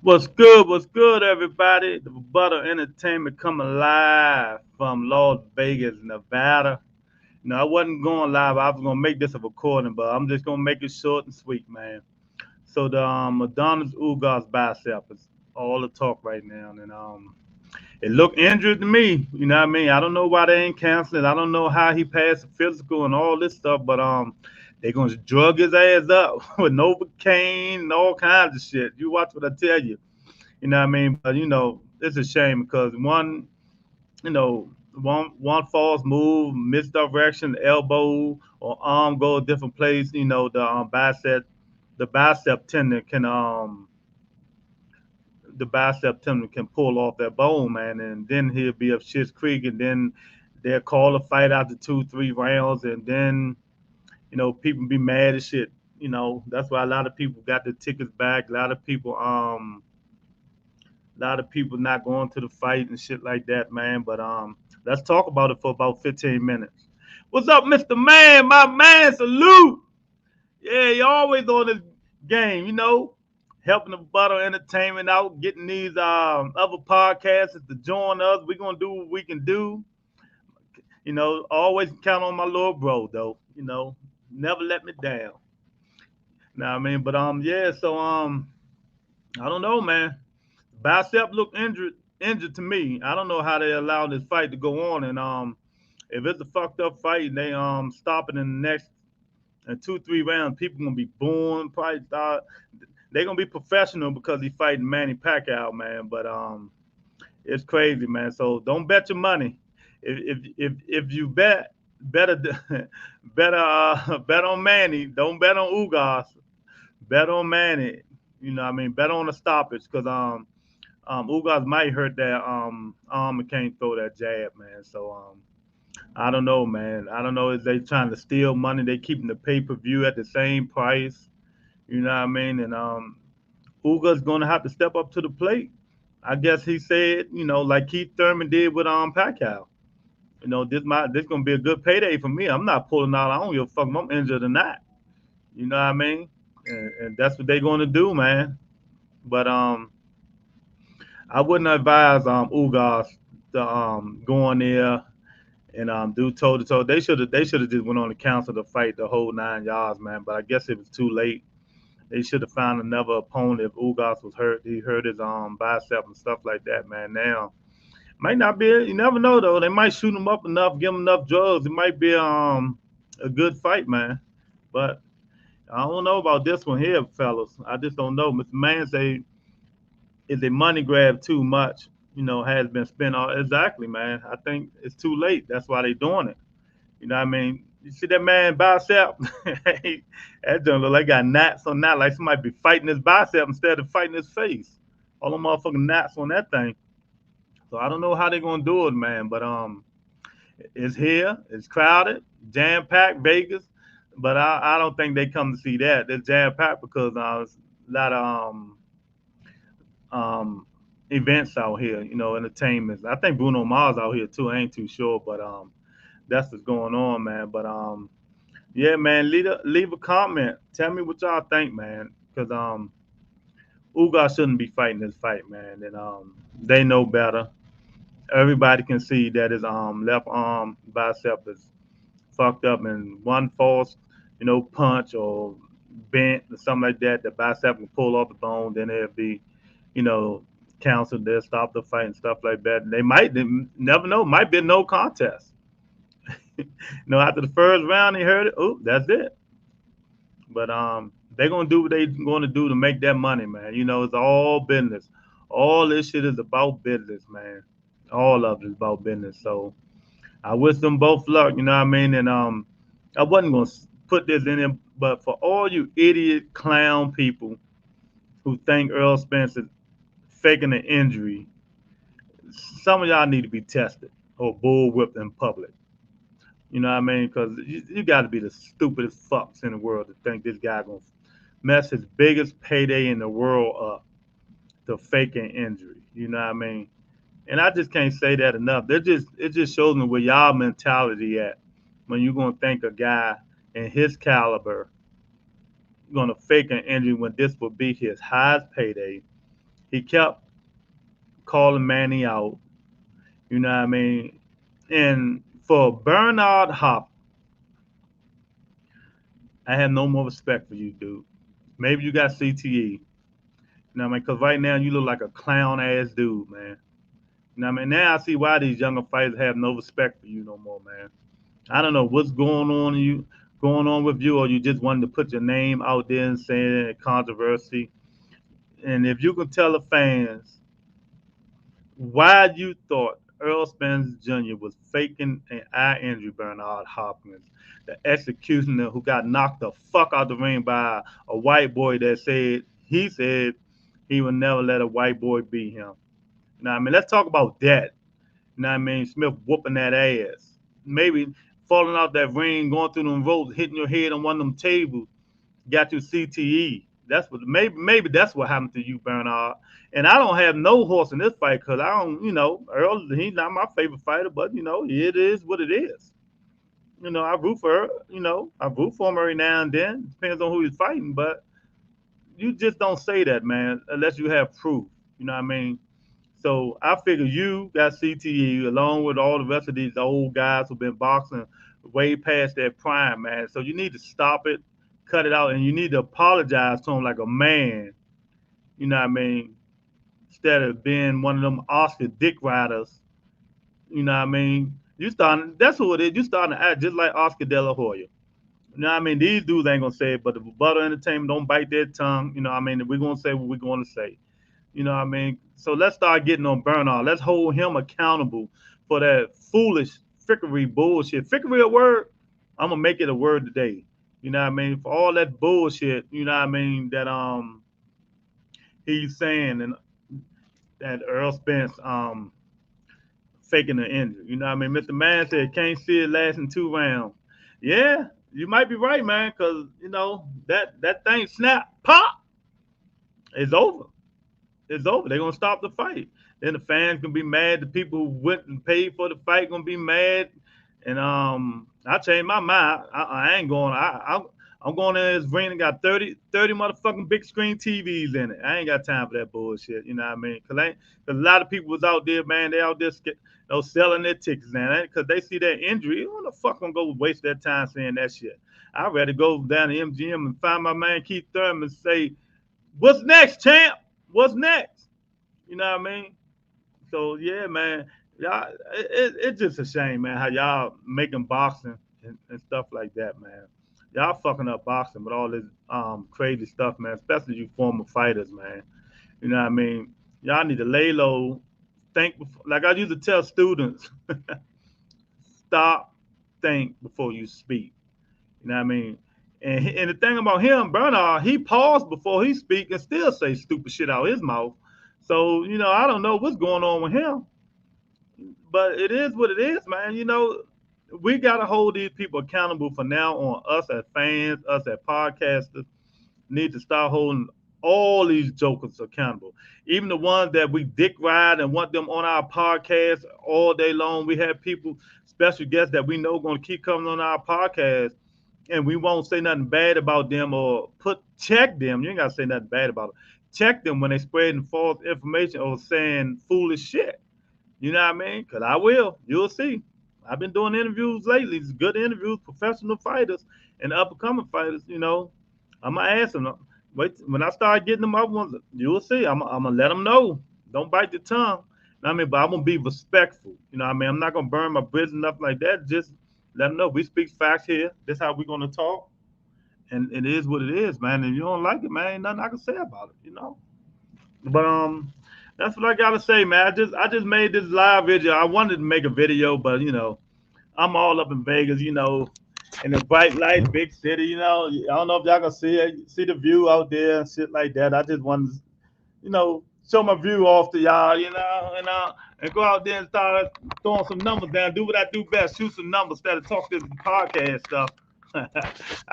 What's good, everybody? The Butter Entertainment coming live from Las Vegas, Nevada. No, I wasn't going live. I was gonna make this a recording, but I'm just gonna make it short and sweet, man. So the Madonna's Ugas bicep is all the talk right now, and it looked injured to me. You know what I mean? I don't know why they ain't canceling. I don't know how he passed the physical and all this stuff, but they gonna drug his ass up with Novocaine and all kinds of shit. You watch what I tell you. You know what I mean? But it's a shame because one false move, misdirection, elbow or arm go a different place. The bicep tendon can pull off that bone, man, and then he'll be up shit's creek, and then they'll call a fight after 2, 3 rounds, and then people be mad as shit. That's why a lot of people got the tickets back. A lot of people not going to the fight and shit like that, man. But let's talk about it for about 15 minutes. What's up, Mr. Man? My man, salute. Yeah, you always on this game, helping the Butter Entertainment out, getting these other podcasts to join us. We're gonna do what we can do. Always count on my little bro though. Never let me down. Now I mean, but yeah. So I don't know, man. Bicep looked injured to me. I don't know how they allowed this fight to go on, and if it's a fucked up fight and they stop it in the next 2, 3 rounds, people gonna be booing. Probably start. They gonna be professional because he fighting Manny Pacquiao, man. But it's crazy, man. So don't bet your money. If you bet, better better bet on Manny. Don't bet on Ugas. Bet on Manny. I mean, bet on the stoppage because Ugas might hurt that arm and can't throw that jab, man. So I don't know, man. I don't know if they trying to steal money. They keeping the pay per view at the same price. You know what I mean? And Ugas gonna have to step up to the plate. I guess he said, like Keith Thurman did with Pacquiao. This gonna be a good payday for me. I'm not pulling out. I don't give a fuck if I'm injured or not. You know what I mean? And that's what they gonna do, man. But I wouldn't advise Ugas to go on there and do toe to toe. They should have just went on the council to fight the whole 9 yards, man. But I guess it was too late. They should have found another opponent if Ugas was hurt. He hurt his bicep and stuff like that, man. Now might not be. You never know though. They might shoot him up enough, give him enough drugs. It might be a good fight, man. But I don't know about this one here, fellas. I just don't know. Mr. Man say is a money grab too much. Has been spent on exactly, man. I think it's too late. That's why they doing it. You know what I mean? You see that man bicep? That don't look like got knots on that. Like somebody be fighting his bicep instead of fighting his face. All the motherfucking knots on that thing. So I don't know how they gonna do it, man. But it's here. It's crowded, jam packed Vegas. But I don't think they come to see that. It's jam packed because a lot of um, events out here. Entertainment. I think Bruno Mars out here too. I ain't too sure, but that's what's going on, man. But yeah, man, leave a comment. Tell me what y'all think, man. Because Ugas shouldn't be fighting this fight, man. And they know better. Everybody can see that his left arm bicep is fucked up, and one false, punch or bent or something like that, the bicep can pull off the bone. Then it'll be, you know, counseled. They'll stop the fight and stuff like that. And they never know, might be no contest. After the first round, they heard it. Oh, that's it. But they're gonna do what they're gonna do to make that money, man. It's all business. All this shit is about business, man. All of it is about business. So I wish them both luck. You know what I mean? And I wasn't gonna put this in there, but for all you idiot clown people who think Earl Spence is faking an injury, some of y'all need to be tested or bull whipped in public. You know what I mean? Because you got to be the stupidest fucks in the world to think this guy gonna mess his biggest payday in the world up to fake an injury. You know what I mean? And I just can't say that enough. It just shows me where y'all mentality at when you gonna think a guy in his caliber gonna fake an injury when this will be his highest payday. He kept calling Manny out. You know what I mean? And for Bernard Hop, I have no more respect for you, dude. Maybe you got CTE. You know what I mean? Because right now you look like a clown ass dude, man. You know what I mean? Now I see why these younger fighters have no respect for you no more, man. I don't know what's going on with you, or you just wanted to put your name out there and saying controversy. And if you can tell the fans why you thought Earl Spence Jr. was faking an eye injury, Bernard Hopkins, the executioner who got knocked the fuck out the ring by a white boy that said he would never let a white boy beat him. You know what I mean? Let's talk about that. You know what I mean? Smith whooping that ass. Maybe falling out that ring, going through them ropes, hitting your head on one of them tables, got you CTE. That's what maybe that's what happened to you, Bernard. And I don't have no horse in this fight because I don't, Earl, he's not my favorite fighter, but it is what it is. I root for her, I root for him every now and then. Depends on who he's fighting, but you just don't say that, man, unless you have proof. You know what I mean? So I figure you got CTE along with all the rest of these old guys who've been boxing way past their prime, man. So you need to stop it, cut it out, and you need to apologize to him like a man. You know what I mean? Instead of being one of them Oscar dick riders. You know what I mean? You starting that's who it is. You starting to act just like Oscar De La Hoya. You know what I mean? These dudes ain't gonna say it, but the Rebuttal Entertainment don't bite their tongue. You know what I mean? We're gonna say what we're gonna say. You know what I mean? So let's start getting on Bernard. Let's hold him accountable for that foolish frickery bullshit. Frickery a word? I'm gonna make it a word today. You know what I mean? For all that bullshit, you know what I mean, that he's saying and that Earl Spence faking an injury. You know what I mean? Mr. Man said can't see it lasting 2 rounds. Yeah, you might be right, man, because that thing snap, pop, is over. It's over. They're gonna stop the fight. Then the fans gonna be mad. The people who went and paid for the fight gonna be mad. And I changed my mind. I ain't going. I'm going in this ring and got 30 motherfucking big screen TVs in it. I ain't got time for that bullshit. You know what I mean? Cause a lot of people was out there, man. They out there, selling their tickets, man. Cause they see that injury. Who the fuck gonna go waste their time saying that shit? I'd rather go down to MGM and find my man Keith Thurman and say, "What's next, champ? What's next?" You know what I mean? So yeah, man, y'all, it's just a shame, man, how y'all making boxing and stuff like that, man. Y'all fucking up boxing with all this crazy stuff, man. Especially you former fighters, man. You know what I mean? Y'all need to lay low. Think before, like I used to tell students, stop, think before you speak. You know what I mean? And the thing about him, Bernard, he paused before he speak and still say stupid shit out his mouth. So I don't know what's going on with him, but it is what it is, man. We gotta hold these people accountable for now on. Us as fans, us as podcasters, need to start holding all these jokers accountable. Even the ones that we dick ride and want them on our podcast all day long. We have people, special guests that we know going to keep coming on our podcast, and we won't say nothing bad about them or check them. You ain't gotta say nothing bad about them. Check them when they spreading false information or saying foolish shit. You know what I mean? Because I will. You'll see. I've been doing interviews lately. It's good interviews, professional fighters and up and coming fighters. I'm gonna ask them. Wait, when I start getting them up ones, you'll see. I'm gonna let them know. Don't bite your tongue. You know what I mean? But I'm gonna be respectful. You know what I mean? I'm not gonna burn my bridges and nothing like that. Just let them know we speak facts here. This how we're gonna talk, and it is what it is, man. And if you don't like it, man, ain't nothing I can say about it. But that's what I gotta say, man. I just made this live video. I wanted to make a video, but I'm all up in Vegas, in the bright light, big city. I don't know if y'all can see the view out there and shit like that. I just wanted to, show my view off to y'all, and go out there and start throwing some numbers down. Do what I do best, shoot some numbers instead of talk this podcast stuff. I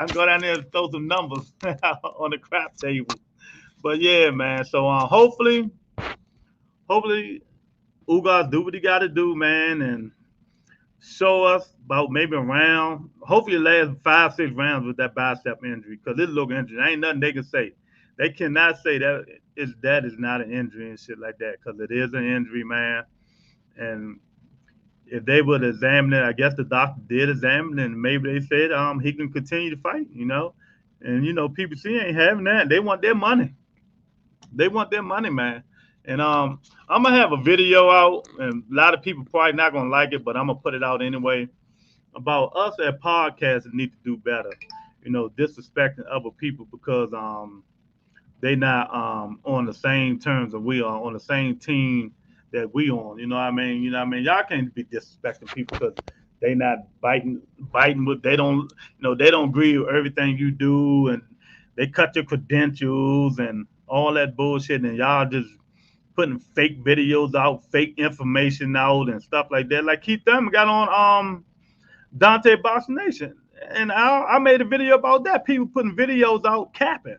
can go down there and throw some numbers on the crap table. But yeah, man. So hopefully Ugas do what he got to do, man, and show us about maybe a round. Hopefully, it lasts 5, 6 rounds with that bicep injury because this little injury ain't nothing they can say. They cannot say that is not an injury and shit like that because it is an injury, man. And if they would examine it, I guess the doctor did examine it, and maybe they said he can continue to fight, And PBC ain't having that. They want their money. They want their money, man. And I'm gonna have a video out, and a lot of people probably not gonna like it, but I'm gonna put it out anyway about us at podcasts need to do better. Disrespecting other people because they not on the same terms that we are on the same team that we on. You know what I mean? You know what I mean? Y'all can't be disrespecting people because they not biting with they don't they don't agree with everything you do and they cut your credentials and all that bullshit and y'all just putting fake videos out, fake information out and stuff like that. Like Keith Thurman got on Dante Box Nation. And I made a video about that. People putting videos out capping.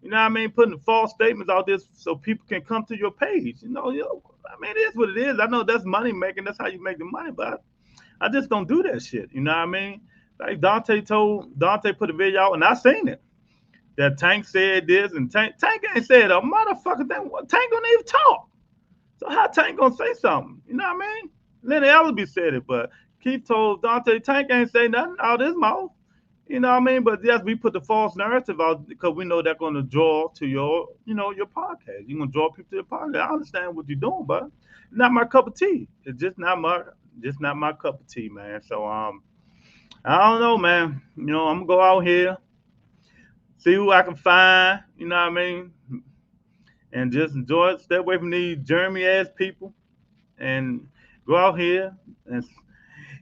You know what I mean? Putting false statements out there so people can come to your page. I mean, it is what it is. I know that's money making. That's how you make the money. But I just don't do that shit. You know what I mean? Like Dante put a video out and I seen it. That Tank said this and Tank ain't said a motherfucker thing. Tank don't even talk. So how Tank gonna say something? You know what I mean? Lenny Ellerby said it, but Keith told Dante Tank ain't say nothing out his mouth. You know what I mean? But yes, we put the false narrative out because we know that's going to draw to your podcast. You're going to draw people to the podcast. I understand what you're doing, but it's not my cup of tea. It's just not my cup of tea, man. So I don't know, man. I'm gonna go out here, see who I can find. You know what I mean? And just enjoy it. Stay away from these germy ass people, and go out here and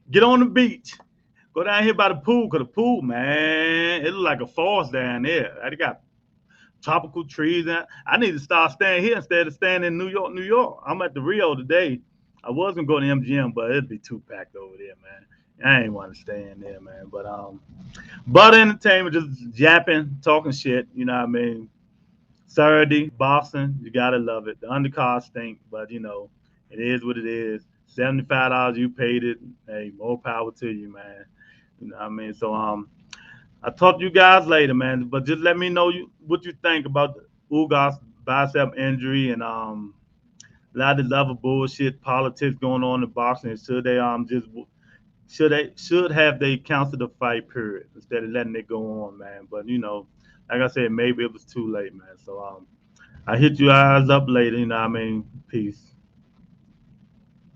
get on the beach. Go down here by the pool, cause the pool, man, it look like a forest down there. They got tropical trees. And I need to start staying here instead of staying in New York, New York. I'm at the Rio today. I was gonna go to MGM, but it'd be too packed over there, man. I ain't want to stay in there, man. But entertainment, just yapping, talking shit. You know what I mean? Saturday, Boston, you gotta love it. The undercard stink, but it is what it is. $75 you paid it. Hey, more power to you, man. You know what I mean? So I'll talk to you guys later, man. But just let me know what you think about the Ugas bicep injury and a lot of this other bullshit politics going on in boxing. Should they just should have they canceled the fight period instead of letting it go on, man. But like I said, maybe it was too late, man. So I hit you guys up later. You know what I mean? Peace.